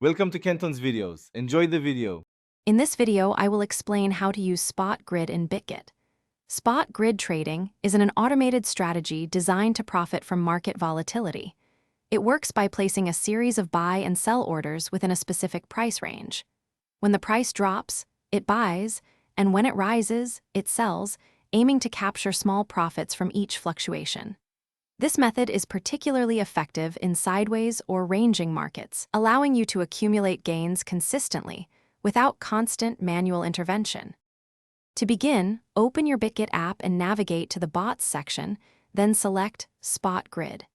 Welcome to Kenton's videos. Enjoy the video. In this video, I will explain how to use spot grid in Bitget. Spot grid trading is an automated strategy designed to profit from market volatility. It works by placing a series of buy and sell orders within a specific price range. When the price drops, it buys, and when it rises, it sells, aiming to capture small profits from each fluctuation. This method is particularly effective in sideways or ranging markets, allowing you to accumulate gains consistently without constant manual intervention. To begin, open your Bitget app and navigate to the Bots section, then select Spot Grid.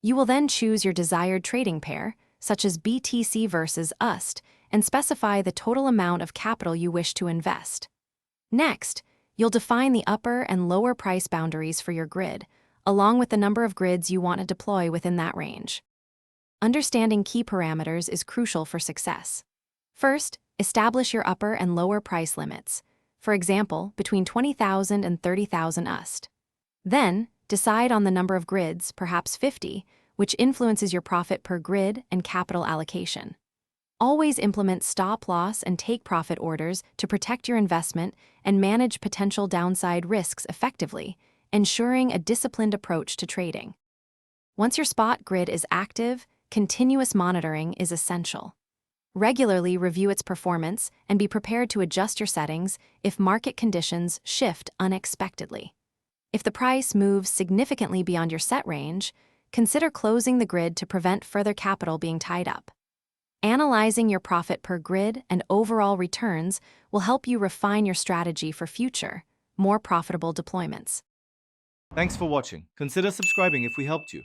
You will then choose your desired trading pair, such as BTC versus USD, and specify the total amount of capital you wish to invest. Next, you'll define the upper and lower price boundaries for your grid, along with the number of grids you want to deploy within that range. Understanding key parameters is crucial for success. First, establish your upper and lower price limits, for example, between 20,000 and 30,000 USD. Then, decide on the number of grids, perhaps 50, which influences your profit per grid and capital allocation. Always implement stop-loss and take-profit orders to protect your investment and manage potential downside risks effectively, ensuring a disciplined approach to trading. Once your spot grid is active, continuous monitoring is essential. Regularly review its performance and be prepared to adjust your settings if market conditions shift unexpectedly. If the price moves significantly beyond your set range, consider closing the grid to prevent further capital being tied up. Analyzing your profit per grid and overall returns will help you refine your strategy for future, more profitable deployments. Thanks for watching. Consider subscribing if we helped you.